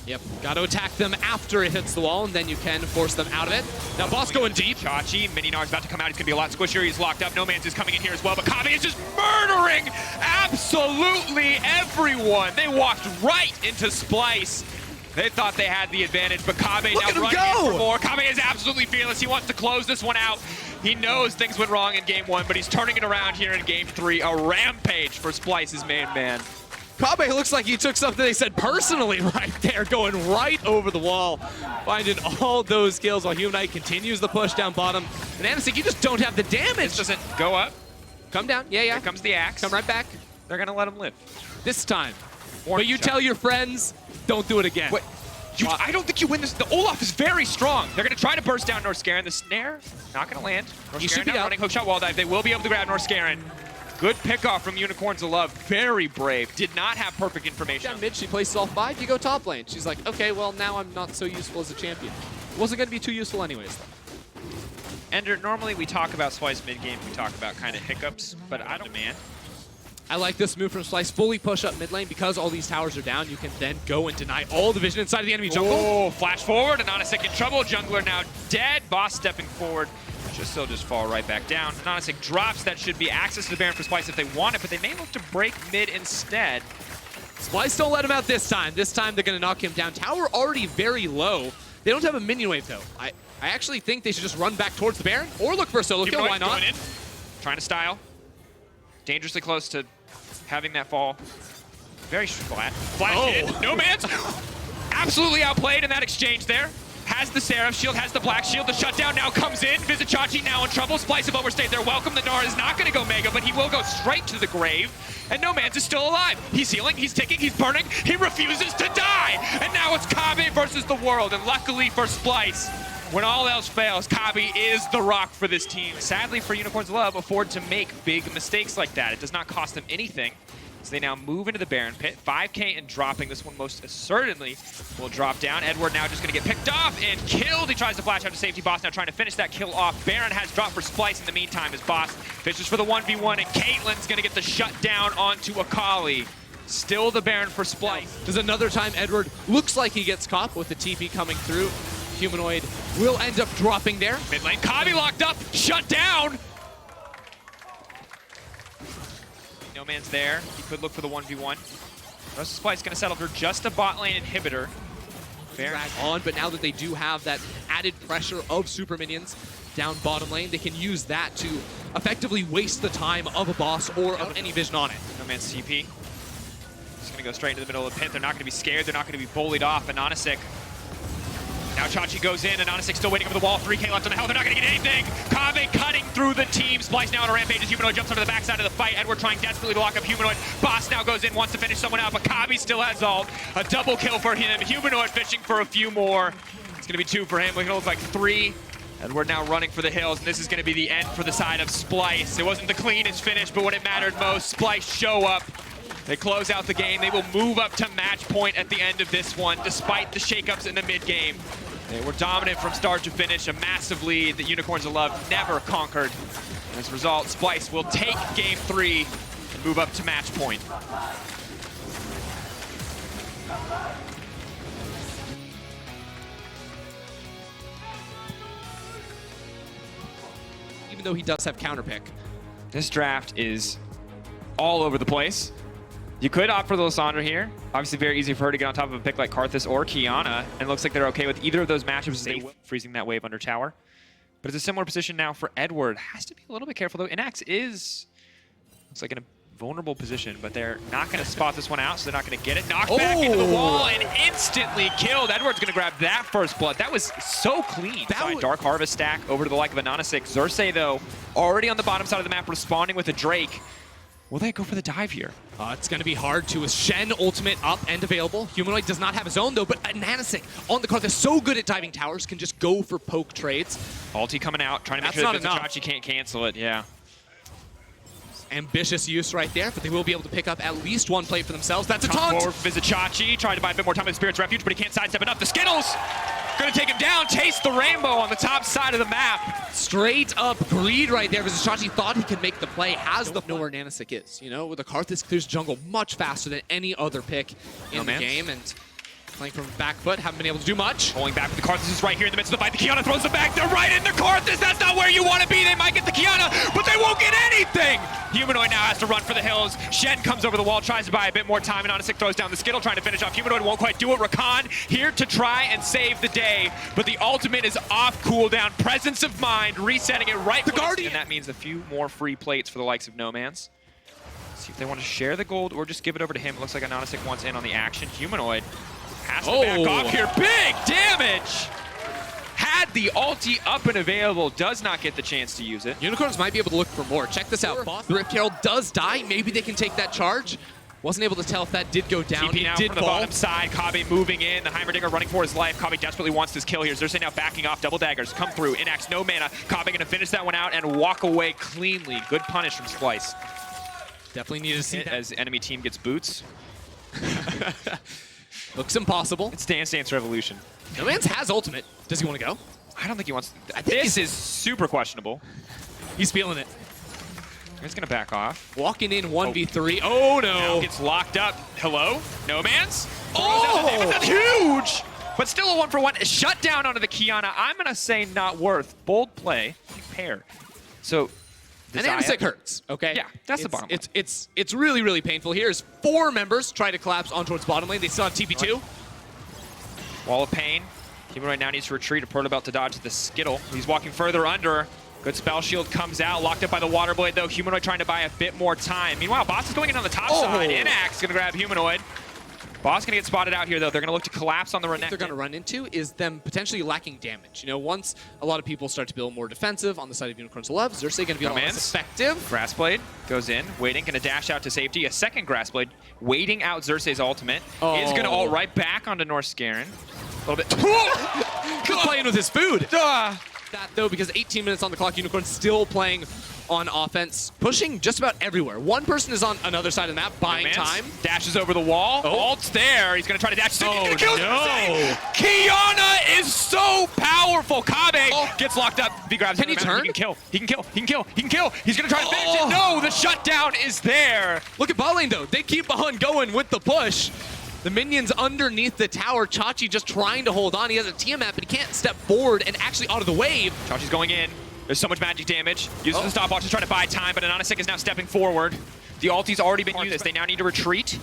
Yep, got to attack them after it hits the wall, and then you can force them out of it. Now, Boss going deep. Chachi, Mininar's about to come out. He's going to be a lot squishier. He's locked up. No Man's is coming in here as well, but Kami is just murdering absolutely everyone. They walked right into Splyce. They thought they had the advantage, but Kami now running in for more. Kami is absolutely fearless. He wants to close this one out. He knows things went wrong in game 1, but he's turning it around here in game 3. A rampage for Splyce's main man. Kabe looks like he took something they said personally right there, going right over the wall, finding all those kills while Humanite continues the push down bottom. And Anasik, you just don't have the damage. This doesn't go up. Come down, yeah. Here comes the axe. Come right back. They're going to let him live. This time. Warning But you shot. tell your friends, don't do it again. Wait, I don't think you win this. The Olaf is very strong. They're going to try to burst down Norskaren. The snare, not going to land. Norskaren now running hookshot wall dive. They will be able to grab Norskaren. Good pickoff from Unicorns of Love. Very brave. Did not have perfect information. Down mid, she places all 5, you go top lane. She's like, okay, well, now I'm not so useful as a champion. Wasn't going to be too useful anyways, though. Ender, normally we talk about Splyce mid-game. We talk about kind of hiccups, but I don't demand. I like this move from Splyce. Fully push up mid lane. Because all these towers are down, you can then go and deny all the vision inside of the enemy jungle. Oh, flash forward, Anonasik in trouble. Jungler now dead. Boss stepping forward. Still just fall right back down. Anonasik drops. That should be access to the Baron for Splyce if they want it, but they may look to break mid instead. Splyce don't let him out this time. This time they're going to knock him down. Tower already very low. They don't have a minion wave, though. I actually think they should just run back towards the Baron or look for a solo kill. Why not? Going in. Trying to style. Dangerously close to having that fall. Very flat. Flash hit. No Man's absolutely outplayed in that exchange there. Has the Seraph shield, has the black shield. The shutdown now comes in. Vizichachi now in trouble. Splyce have overstayed their welcome. The Nara is not going to go mega, but he will go straight to the grave. And No Man's is still alive. He's healing, he's ticking, he's burning. He refuses to die. And now it's Kabe versus the world. And luckily for Splyce, when all else fails, Kabe is the rock for this team. Sadly for Unicorns of Love, afford to make big mistakes like that. It does not cost them anything. So they now move into the Baron pit. 5k and dropping. This one most certainly will drop down. Edward now just going to get picked off and killed. He tries to flash out to safety. Boss now trying to finish that kill off. Baron has dropped for Splyce in the meantime as Boss fishes for the 1v1, and Caitlyn's going to get the shutdown onto Akali. Still the Baron for Splyce. There's another time Edward looks like he gets caught with the TP coming through. Humanoid will end up dropping there. Mid lane, Kabe locked up, shut down. No Man's there. He could look for the 1v1. Rest of Splyce going to settle for just a bot lane inhibitor. Fair on, but now that they do have that added pressure of super minions down bottom lane, they can use that to effectively waste the time of a boss or of any vision on it. No Man's TP. Just going to go straight into the middle of the pit. They're not going to be scared. They're not going to be bullied off. Anonasik. Now Chachi goes in, and Anonasik still waiting over the wall. 3k left on the hell. They're not going to get anything. Kabe cutting through the team. Splyce now on a rampage as Humanoid jumps onto the backside of the fight. Edward trying desperately to lock up Humanoid. Boss now goes in, wants to finish someone out, but Kabe still has ult. A double kill for him. Humanoid fishing for a few more. It's going to be 2 for him. It's going to look like 3. Edward now running for the hills, and this is going to be the end for the side of Splyce. It wasn't the cleanest finish, but when it mattered most, Splyce show up. They close out the game. They will move up to match point at the end of this one, despite the shakeups in the mid-game. They were dominant from start to finish, a massive lead that Unicorns of Love never conquered. And as a result, Splyce will take game 3 and move up to match point. Even though he does have counter pick. This draft is all over the place. You could opt for the Lysandra here. Obviously very easy for her to get on top of a pick like Karthus or Kiana, and it looks like they're okay with either of those matchups as they freezing that wave under tower. But it's a similar position now for Edward. Has to be a little bit careful though. Inax is, looks like in a vulnerable position, but they're not going to spot this one out, so they're not going to get it. Knocked back into the wall and instantly killed. Edward's going to grab that first blood. That was so clean. That Dark Harvest stack over to the like of Anonasik. Xerxes though, already on the bottom side of the map responding with a Drake. Will they go for the dive here? It's going to be hard to. With Shen ultimate up and available. Humanoid does not have his own though, but Ananasik on the card that's so good at diving towers can just go for poke trades. Ulti coming out, trying to make sure that Vizichachi can't cancel it, yeah. Ambitious use right there, but they will be able to pick up at least one plate for themselves. That's a Come taunt! forward, Vizicachi, trying to buy a bit more time in Spirit's Refuge, but he can't sidestep enough. The Skittles gonna take him down. Taste the rainbow on the top side of the map. Straight up greed right there. Vizicachi thought he could make the play. Has the know where Nanasik is. You know, with the Karthus clears jungle much faster than any other pick in the game, and playing from back foot, haven't been able to do much. Pulling back with the Karthus is right here in the midst of the fight. The Kiana throws them back. They're right into Karthus. That's not where you want to be. They might get the Kiana, but they won't get anything. Humanoid now has to run for the hills. Shen comes over the wall, tries to buy a bit more time, and Onivia throws down the Skittle, trying to finish off. Humanoid won't quite do it. Rakan here to try and save the day, but the ultimate is off cooldown. Presence of mind, resetting it right. The Guardian! And that means a few more free plates for the likes of Nomans. See if they want to share the gold or just give it over to him. It looks like Anonisic wants in on the action. Humanoid has to back off here. Big damage! Had the ulti up and available, does not get the chance to use it. Unicorns might be able to look for more. Check this out. The Rift Herald does die. Maybe they can take that charge. Wasn't able to tell if that did go down. TP now it did from the bottom side. Kabe moving in. The Heimerdinger running for his life. Kabe desperately wants this kill here. Xerxes now backing off. Double daggers come through. Inax, no mana. Kabe gonna finish that one out and walk away cleanly. Good punish from Splyce. Definitely need to see that. As enemy team gets boots. Looks impossible. It's Dance Dance Revolution. Nomans has ultimate. Does he want to go? I don't think he wants. think This is super questionable. He's feeling it. He's gonna back off. Walking in 1v3. Oh Now no. gets locked up. Hello? Nomans? Oh! That's huge! But still a 1-for-1. Shut down onto the Kiana. I'm gonna say not worth. Bold play. Pair. So. And Nanasik hurts, okay? Yeah, that's the bottom line. It's really, really painful. Here's 4 members try to collapse on towards bottom lane. They still have TP2. Wall of Pain. Humanoid now needs to retreat. A Proto Belt to dodge the Skittle. He's walking further under. Good spell shield comes out. Locked up by the Water Blade, though. Humanoid trying to buy a bit more time. Meanwhile, Boss is going in on the top side. Inax going to grab Humanoid. Boss going to get spotted out here, though. They're going to look to collapse on the Renekton. They're going to run into is them potentially lacking damage. You know, once a lot of people start to build more defensive on the side of Unicorns Love, Xerxes going to be a lot less effective. Grass Blade goes in, waiting, going to dash out to safety. A second Grass Blade, waiting out Xerxes' ultimate. Is going to ult right back onto Norskeren. A little bit. Good playing with his food. That though, because 18 minutes on the clock, Unicorns still playing on offense, pushing just about everywhere. One person is on another side of the map, buying time. Dashes over the wall. Ult's there. He's going to try to dash. Kiana is so powerful. Kabe gets locked up. If he grabs him, he turn? He can kill. He can kill. He can kill. He can kill. He's going to try to finish it. No, the shutdown is there. Look at bot lane, though. They keep on going with the push. The minions underneath the tower. Chachi just trying to hold on. He has a Tiamat, but he can't step forward and actually out of the wave. Chachi's going in. There's so much magic damage. Uses the stopwatch to try to buy time, but Anonisic is now stepping forward. The ulti's already been used. They now need to retreat.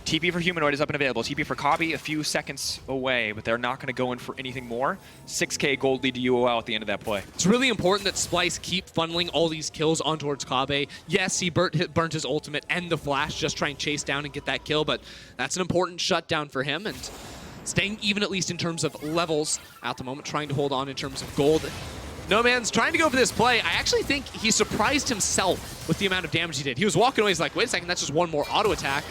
TP for Humanoid is up and available. TP for Kabe a few seconds away, but they're not going to go in for anything more. 6K gold lead to UOL at the end of that play. It's really important that Splyce keep funneling all these kills on towards Kabe. Yes, he burnt his ultimate and the flash, just try and chase down and get that kill, but that's an important shutdown for him, and staying even at least in terms of levels at the moment, trying to hold on in terms of gold. Nomans trying to go for this play. I actually think he surprised himself with the amount of damage he did. He was walking away, he's like, wait a second, that's just one more auto attack.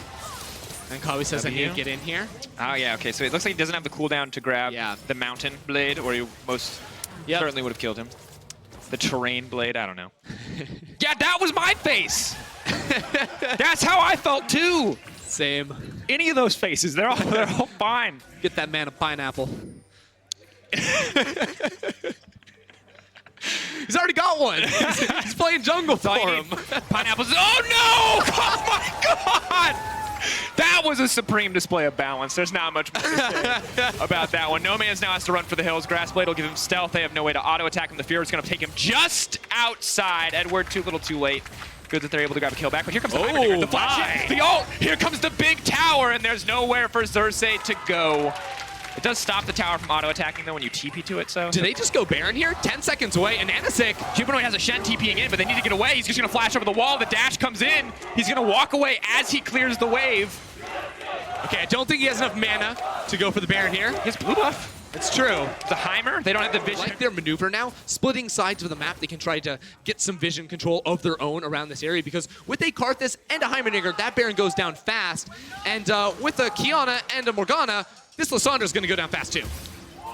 And Kabe says, I need to get in here. Oh, yeah, okay, so it looks like he doesn't have the cooldown to grab the mountain blade, or he most certainly would have killed him. The terrain blade, I don't know. Yeah, that was my face! That's how I felt, too! Same. Any of those faces, they're all fine. Get that man a pineapple. He's already got one. He's playing jungle for him. Pineapples. Oh no! Oh my god! That was a supreme display of balance. There's not much more to say about that one. Nomans now has to run for the hills. Grass Blade will give him stealth. They have no way to auto attack him. The Fear is going to take him just outside. Edward too little too late. Good that they're able to grab a kill back, but here comes the Heimerdinger, the flash, the ult. Here comes the big tower, and there's nowhere for Xerxes to go. It does stop the tower from auto-attacking, though, when you TP to it, so... Did they just go Baron here? 10 seconds away, and Nanasik. Humanoid has a Shen TPing in, but they need to get away. He's just going to flash over the wall. The dash comes in. He's going to walk away as he clears the wave. Okay, I don't think he has enough mana to go for the Baron here. He has blue buff. It's true. The Heimer, they don't have the vision. Like their maneuver now, splitting sides of the map, they can try to get some vision control of their own around this area, because with a Karthus and a Heimerdinger, that Baron goes down fast. And with a Kiana and a Morgana, this Lysandre's going to go down fast too.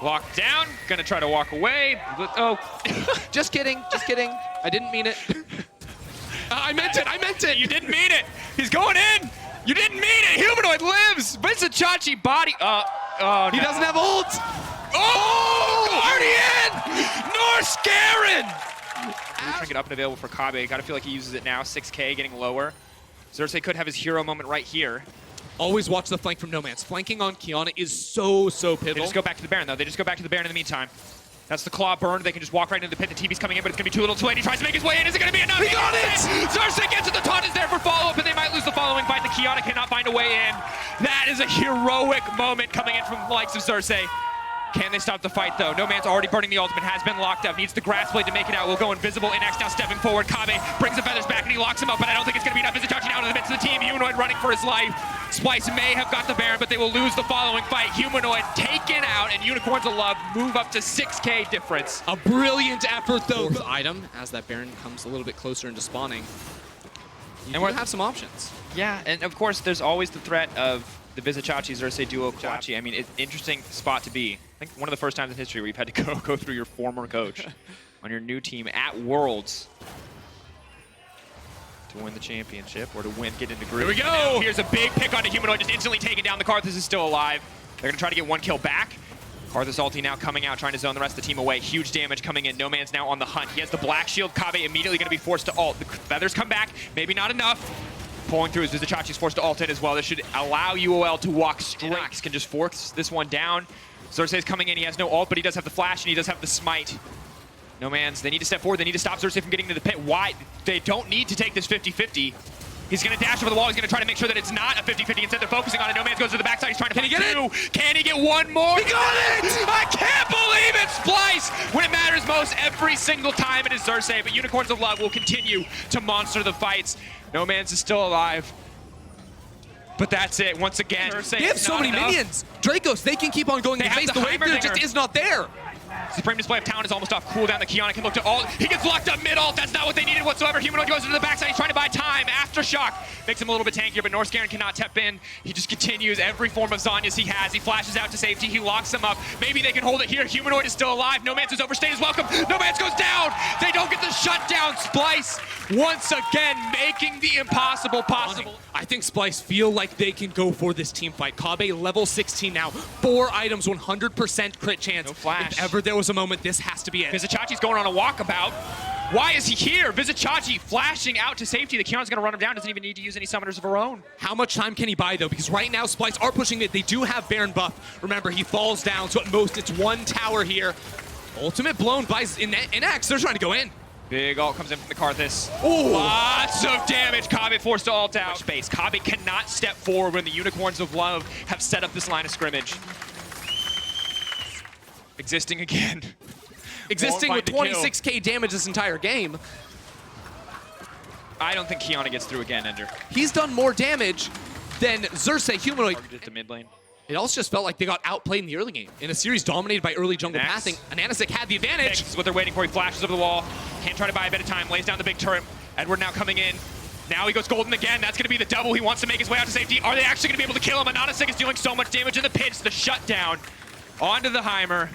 Locked down, going to try to walk away. Oh. Just kidding, just kidding. I didn't mean it. I meant it. I meant it. You didn't mean it. He's going in. You didn't mean it. Humanoid lives. Visachachi body. Oh, no. He doesn't have ult. Oh, Guardian! Norse Garen! Trying to get up and available for Kabe. Gotta feel like he uses it now. 6K getting lower. Xerxes could have his hero moment right here. Always watch the flank from Nomanz. Flanking on Kiana is so pivotal. They just go back to the Baron, though. They just go back to the Baron in the meantime. That's the claw burned. They can just walk right into the pit. The TV's coming in, but it's going to be too little too late. He tries to make his way in. Is it going to be enough? He got it! Xerxes gets it. The taunt is there for follow-up, and they might lose the following fight. The Kiana cannot find a way in. That is a heroic moment coming in from the likes of Xerxes. Can they stop the fight, though? No Man's already burning the ultimate, has been locked up, needs the grass blade to make it out. Will go invisible. Inax now stepping forward. Kabe brings the feathers back, and he locks him up, but I don't think it's going to be enough. Visachachi out of the midst of the team. Humanoid running for his life. Splyce may have got the Baron, but they will lose the following fight. Humanoid taken out, and Unicorns of Love move up to 6K difference. A brilliant effort, though. Fourth item, as that Baron comes a little bit closer into spawning. You do have some options. Yeah, and of course, there's always the threat of the Visachachi Xerxes duo. Chachi. I mean, it's an interesting spot to be. I think one of the first times in history where you've had to go through your former coach on your new team at Worlds to win the championship or to get into group. Here we go! Now, here's a big pick on a Humanoid, just instantly taken down. The Karthus is still alive. They're going to try to get one kill back. Karthus ulti now coming out, trying to zone the rest of the team away. Huge damage coming in. No Man's now on the hunt. He has the black shield. Kabe immediately going to be forced to ult. The feathers come back. Maybe not enough. Pulling through as Visachachi's forced to ult in as well. This should allow UOL to walk straight. Inax can just force this one down. Xerxes coming in. He has no ult, but he does have the flash and he does have the smite. No Man's, they need to step forward. They need to stop Xerxes from getting to the pit. Why? They don't need to take this 50-50. He's going to dash over the wall. He's going to try to make sure that it's not a 50-50. Instead, they're focusing on it. No Man's goes to the backside. He's trying to find two. Can he get one more? He got it! I can't believe it! Splyce, when it matters most, every single time it is Xerxes. But Unicorns of Love will continue to monster the fights. No Man's is still alive. But that's it. Once again, they have so many minions. Dracos, they can keep on going in the face. The wave there just is not there. Supreme Display of Talent is almost off cooldown. The Kiana can look to ult. He gets locked up mid-ult. That's not what they needed whatsoever. Humanoid goes into the backside. He's trying to buy time. Aftershock makes him a little bit tankier, but Norse Garen cannot tap in. He just continues every form of Zhonya's he has. He flashes out to safety. He locks them up. Maybe they can hold it here. Humanoid is still alive. No Man's has overstayed his welcome. No Man's goes down. They don't get the shutdown. Splyce once again making the impossible possible. I think Splyce feel like they can go for this team fight. Kabe level 16 now. 4 items, 100% crit chance. No flash. If ever there was a moment, this has to be it. Visachachi's going on a walkabout. Why is he here? Visachachi flashing out to safety. The Kiana's going to run him down. Doesn't even need to use any summoners of her own. How much time can he buy, though? Because right now, Splyce are pushing it. They do have Baron buff. Remember, he falls down, so at most, it's 1 tower here. Ultimate blown by Inax. They're trying to go in. Big ult comes in from the Karthus. Ooh. Lots of damage. Kabe forced to ult out. Space. Kabe cannot step forward when the Unicorns of Love have set up this line of scrimmage. Existing again. Existing with 26k damage this entire game. I don't think Kiana gets through again, Ender. He's done more damage than Xerxes Humanoid. Targeted to mid lane. It also just felt like they got outplayed in the early game. In a series dominated by early jungle pathing, Ananasik had the advantage. This is what they're waiting for. He flashes over the wall. Can't try to buy a bit of time. Lays down the big turret. Edward now coming in. Now he goes golden again. That's going to be the double. He wants to make his way out to safety. Are they actually going to be able to kill him? Ananasik is dealing so much damage in the pit. It's the shutdown. Onto the Heimer.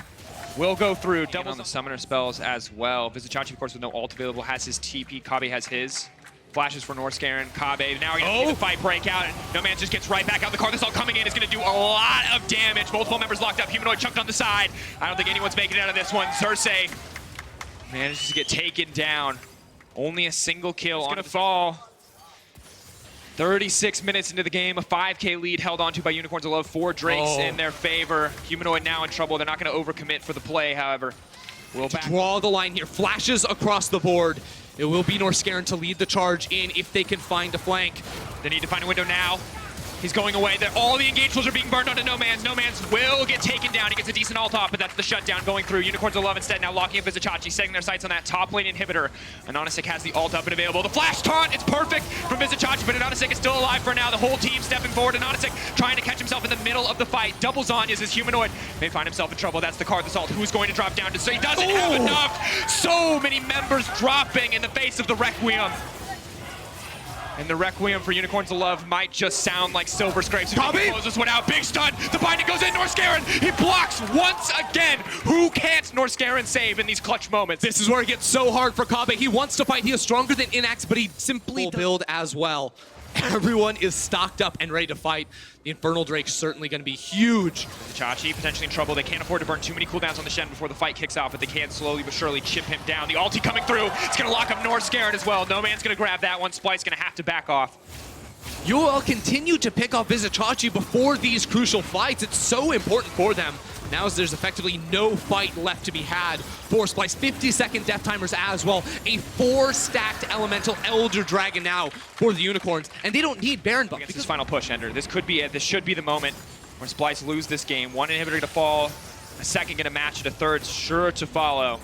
Will go through. Double on the summoner spells as well. Visachachi, of course, with no ult available, has his TP. Kabe has his. Flashes for Norse Garen. Kabe, now we're going to see the fight break out. No Man just gets right back out. The Karthus all coming in is going to do a lot of damage. Multiple members locked up. Humanoid chunked on the side. I don't think anyone's making it out of this one. Xerxes manages to get taken down. Only a single kill. It's going to fall. 36 minutes into the game, a 5k lead held onto by Unicorns of Love. 4 Drakes in their favor. Humanoid now in trouble. They're not going to overcommit for the play, however. We'll draw the line here. Flashes across the board. It will be Norse Garen to lead the charge in if they can find a flank. They need to find a window now. He's going away. All the engaged tools are being burned onto No Man's. No Man's will get taken down. He gets a decent ult off, but that's the shutdown going through. Unicorns of Love instead now locking up Visachachi, setting their sights on that top lane inhibitor. Ananasik has the ult up and available. The flash taunt, it's perfect from Visachachi, but Ananasik is still alive for now. The whole team stepping forward. Ananasik trying to catch himself in the middle of the fight. Double Zhonya's his Humanoid may find himself in trouble. That's the Karthus ult. Who's going to drop down? So he doesn't have enough. So many members dropping in the face of the Requiem. And the Requiem for Unicorns of Love might just sound like Silver Scrapes. He closes this one out. Big stun. The binding goes in. Norscarin. He blocks once again. Who can't Norscarin save in these clutch moments? This is where it gets so hard for Kabe. He wants to fight. He is stronger than Inax, but he simply build as well. Everyone is stocked up and ready to fight. The Infernal Drake's certainly going to be huge. Chachi potentially in trouble. They can't afford to burn too many cooldowns on the Shen before the fight kicks off, but they can slowly but surely chip him down. The ulti coming through. It's going to lock up Norscarin as well. No man's going to grab that one. Splyce going to have to back off. UOL continue to pick off Vizicachi before these crucial fights. It's so important for them. Now there's effectively no fight left to be had for Splyce. 50-second death timers as well. A 4-stacked elemental Elder Dragon now for the Unicorns. And they don't need Baron buff. Against this final push, Ender. This could be it. This should be the moment where Splyce lose this game. One inhibitor to fall, a second gonna match it, a third sure to follow.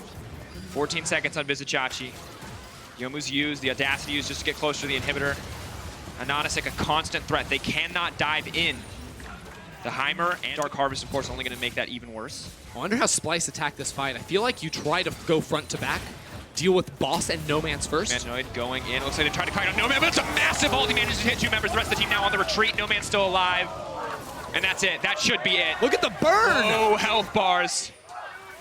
14 seconds on Vizicachi. Yomu's used, the audacity used just to get closer to the inhibitor. Anonisic, a constant threat. They cannot dive in. The Heimer and Dark Harvest, of course, only going to make that even worse. I wonder how Splyce attacked this fight. I feel like you try to go front to back, deal with Boss and No Man's first. Humanoid going in. Looks like they tried to kite on No Man, but it's a massive ult. He manages to hit 2 members. The rest of the team now on the retreat. No Man's still alive. And that's it. That should be it. Look at the burn! Oh, health bars.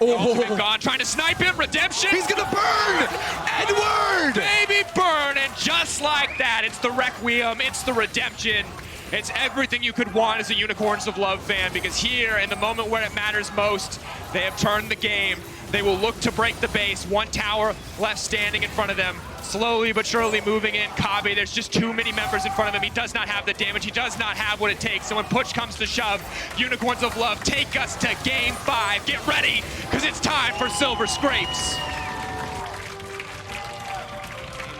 Oh, gone. Trying to snipe him. Redemption. He's going to burn! Edward! Baby burn. And just like that, it's the Requiem. It's the Redemption. It's everything you could want as a Unicorns of Love fan, because here, in the moment where it matters most, they have turned the game. They will look to break the base. One tower left standing in front of them. Slowly but surely moving in. Kabe, there's just too many members in front of him. He does not have the damage. He does not have what it takes. So when push comes to shove, Unicorns of Love take us to Game 5. Get ready, because it's time for Silver Scrapes.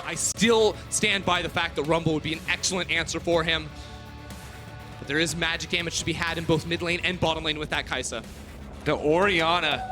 I still stand by the fact that Rumble would be an excellent answer for him. But there is magic damage to be had in both mid lane and bottom lane with that Kai'Sa. The Orianna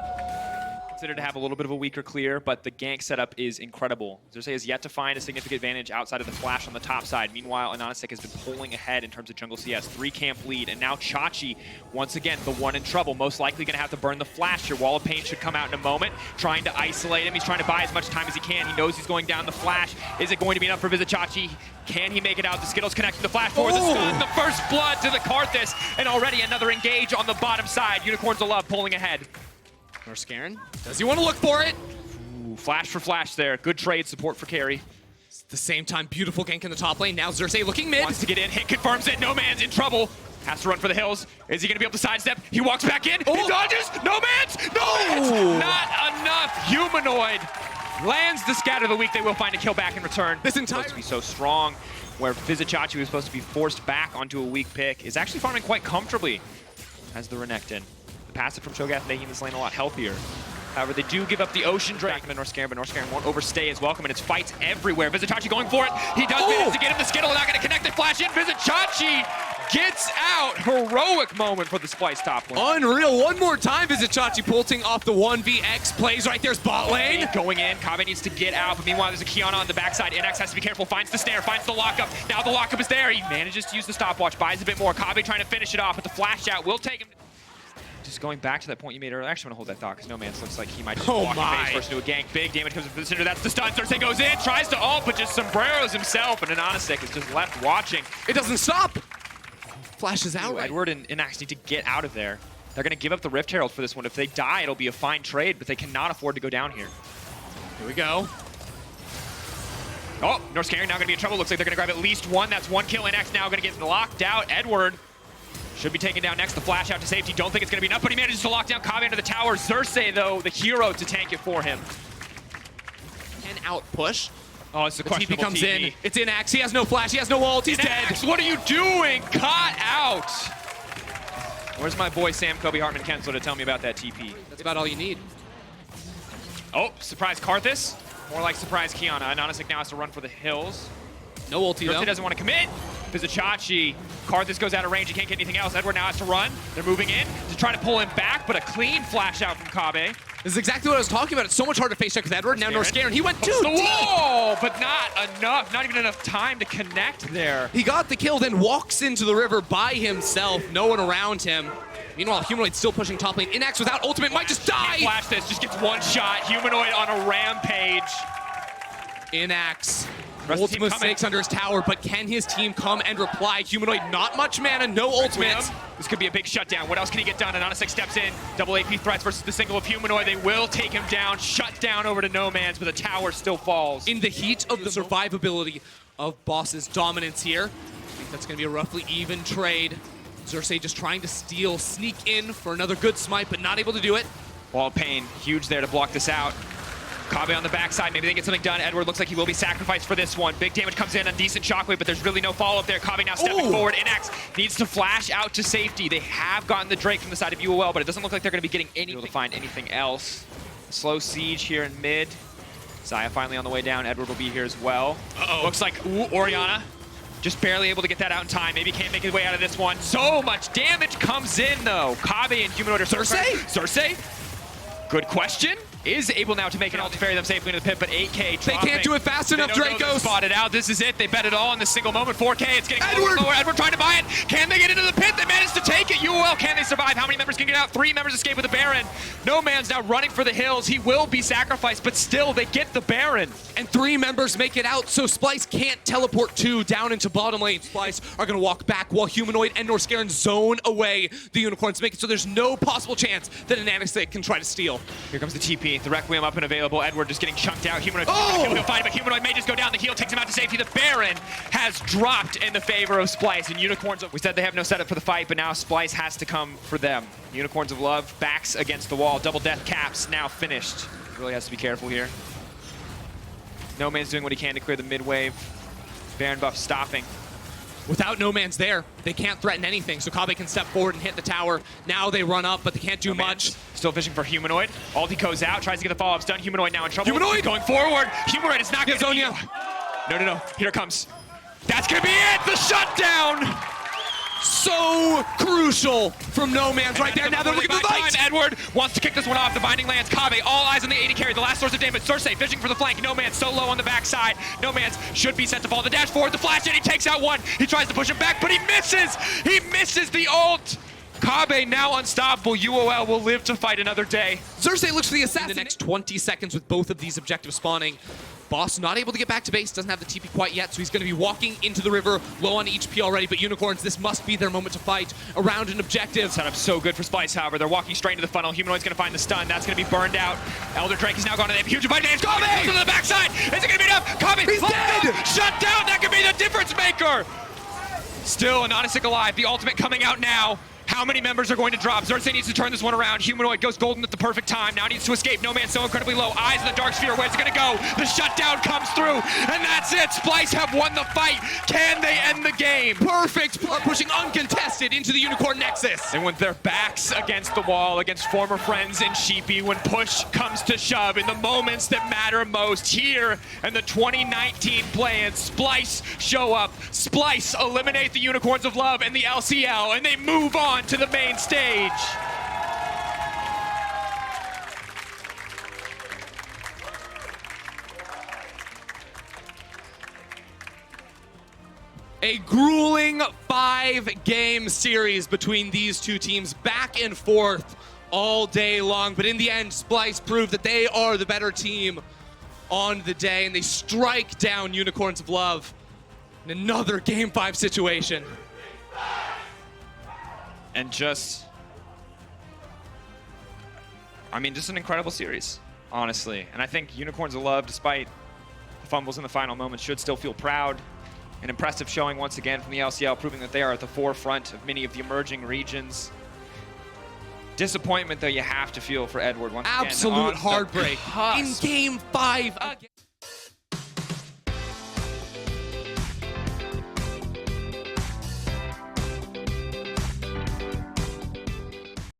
considered to have a little bit of a weaker clear, but the gank setup is incredible. Xerxes has yet to find a significant advantage outside of the flash on the top side. Meanwhile, Anonisic has been pulling ahead in terms of jungle CS. 3-camp lead, and now Chachi, once again, the one in trouble. Most likely going to have to burn the flash. Your Wall of Pain should come out in a moment, trying to isolate him. He's trying to buy as much time as he can. He knows he's going down the flash. Is it going to be enough for Vizicachi? Can he make it out? The Skittles connecting the flash forward. The stun, the first blood to the Karthus, and already another engage on the bottom side. Unicorns of Love pulling ahead. Norscarin, does he want to look for it? Ooh, flash for flash there. Good trade support for carry. At the same time, beautiful gank in the top lane. Now Xerxes looking mid. Wants to get in. Hit confirms it. No Man's in trouble. Has to run for the hills. Is he going to be able to sidestep? He walks back in. He dodges. No Man's. No Man's. Not enough. Humanoid lands the scatter of the week. They will find a kill back in return. This entire supposed to be so strong, where Vizicachi was supposed to be forced back onto a weak pick, is actually farming quite comfortably as the Renekton. The passive from Cho'Gath making this lane a lot healthier. However, they do give up the Ocean Drake back into Norscarin, but Norscarin won't overstay his welcome, and it's fights everywhere. Vizicachi going for it. He does manage to get him the Skittle, not going to connect it. Flash in. Vizicachi gets out. Heroic moment for the Splyce top lane. Unreal. One more time, Vizicachi pulling off the 1vx plays right there's bot lane. Going in. Kabe needs to get out, but meanwhile, there's a Kiana on the backside. Inax has to be careful. Finds the snare, finds the lockup. Now the lockup is there. He manages to use the stopwatch, buys a bit more. Kabe trying to finish it off, but the flash out will take him. Just going back to that point you made earlier, I actually want to hold that thought because No Man's looks like he might just walk in face first into a gank. Big damage comes from the center. That's the stun. Xerxes goes in, tries to ult, but just sombreros himself, and Anonisic is just left watching. It doesn't stop. Flashes out. Edward and Inax need to get out of there. They're going to give up the Rift Herald for this one. If they die, it'll be a fine trade, but they cannot afford to go down here. Here we go. Oh, Norscarin now going to be in trouble. Looks like they're going to grab at least one. That's one kill. Inax now going to get locked out. Edward should be taken down next. The flash out to safety. Don't think it's going to be enough, but he manages to lock down Kabe under the tower. Xerxes, though, the hero to tank it for him. Can out push. Oh, it's a questionable TP comes TP. in. It's Inax. He has no flash. He has no ult. He's dead. What are you doing? Caught out. Where's my boy Sam Kobe Hartman Kensler to tell me about that TP? That's about all you need. Oh, surprise Karthus. More like surprise Kiana. Anonisic now has to run for the hills. No ulti, though. doesn't want to commit. Vizicachi. Karthus goes out of range. He can't get anything else. Edward now has to run. They're moving in to try to pull him back, but a clean flash out from Kabe. This is exactly what I was talking about. It's so much harder to face check with Edward. Now Norscarin. He went too deep. deep. Whoa, but not enough. Not even enough time to connect there. He got the kill, then walks into the river by himself. No one around him. Meanwhile, Humanoid still pushing top lane. Inax without ultimate might just die. Can't flash this. Just gets one shot. Humanoid on a rampage. Inax Ultimate mistakes under his tower, but can his team come and reply? Humanoid, not much mana, no ultimates. This could be a big shutdown. What else can he get done? Anonisic steps in. Double AP threats versus the single of Humanoid. They will take him down. Shut down over to No Man's, but the tower still falls. In the heat of the survivability of Boss's dominance here, I think that's going to be a roughly even trade. Xerxes just trying to steal, sneak in for another good smite, but not able to do it. Wall of Pain, huge there to block this out. Kabe on the backside, maybe they get something done. Edward looks like he will be sacrificed for this one. Big damage comes in on decent shockwave, but there's really no follow-up there. Kabe now stepping forward. Inax needs to flash out to safety. They have gotten the Drake from the side of UOL, but it doesn't look like they're going to be getting anything. Able to find anything else. Slow siege here in mid. Zaya finally on the way down. Edward will be here as well. Looks like, Orianna just barely able to get that out in time. Maybe can't make his way out of this one. So much damage comes in, though. Kabe and Humanoid are Xerxes? Good question. Is able now to make an ult to ferry them safely into the pit, but 8K dropping. They can't do it fast enough, Draco. Spotted out. This is it. They bet it all in this single moment. 4K. It's getting lower and lower. Edward trying to buy it. Can they get into the pit? They managed to take it. UOL, can they survive? How many members can get out? 3 members escape with the Baron. No Man's now running for the hills. He will be sacrificed, but still they get the Baron. And 3 members make it out, so Splyce can't teleport 2 down into bottom lane. Splyce are going to walk back while Humanoid and Norscaron zone away the Unicorns, make it so there's no possible chance that an Anastic can try to steal. Here comes the TP. The Requiem up and available. Edward just getting chunked out. Humanoid he'll find it, but Humanoid may just go down. The heal takes him out to safety. The Baron has dropped in the favor of Splyce, and Unicorns, we said they have no setup for the fight, but now Splyce has to come for them. Unicorns of Love, backs against the wall. Double death caps, now finished. Really has to be careful here. No Man's doing what he can to clear the mid wave. Baron buff stopping. Without No Man's there, they can't threaten anything, so Kabe can step forward and hit the tower. Now they run up, but they can't do much. Still fishing for Humanoid. Ulti goes out, tries to get the follow-up done. Humanoid now in trouble. Humanoid going forward. Humanoid is not going to... Zonia. No. Here it comes. That's going to be it! The shutdown! So crucial from No Man's right there. Now they're looking for the fight. Edward wants to kick this one off. The binding lands. Kabe, all eyes on the 80 carry. The last source of damage. Xerxes fishing for the flank. No Man's so low on the backside. No Man's should be set to fall. The dash forward, the flash in. He takes out one. He tries to push him back, but he misses. He misses the ult. Kabe now unstoppable. UOL will live to fight another day. Xerxes looks for the assassin. In the next 20 seconds with both of these objectives spawning. Boss not able to get back to base, doesn't have the TP quite yet, so he's going to be walking into the river, low on HP already, but Unicorns, this must be their moment to fight around an objective. Setup so good for Splyce, however. They're walking straight into the funnel. Humanoid's going to find the stun. That's going to be burned out. Elder Drake is now gone to the huge advantage. Kabe to the backside. Is it going to be enough? Kabe, he's dead! Shut down. That could be the difference maker. Still, Anonisic alive. The ultimate coming out now. How many members are going to drop? Xerxes needs to turn this one around. Humanoid goes golden at the perfect time. Now needs to escape. No Man's so incredibly low. Eyes in the dark sphere. Where's it going to go? The shutdown comes through, and that's it. Splyce have won the fight. Can they end the game? Perfect. Pushing uncontested into the Unicorn Nexus. And with their backs against the wall, against former friends in Sheepy, when push comes to shove, in the moments that matter most, here in the 2019 play-in, Splyce show up. Splyce eliminate the Unicorns of Love and the LCL, and they move on to the main stage. A grueling 5-game series between these two teams, back and forth all day long. But in the end, Splyce proved that they are the better team on the day, and they strike down Unicorns of Love in another Game 5 situation. And just an incredible series, honestly. And I think Unicorns of Love, despite the fumbles in the final moments, should still feel proud. An impressive showing once again from the LCL, proving that they are at the forefront of many of the emerging regions. Disappointment, though, you have to feel for Edward once again. Absolute heartbreak in Game 5.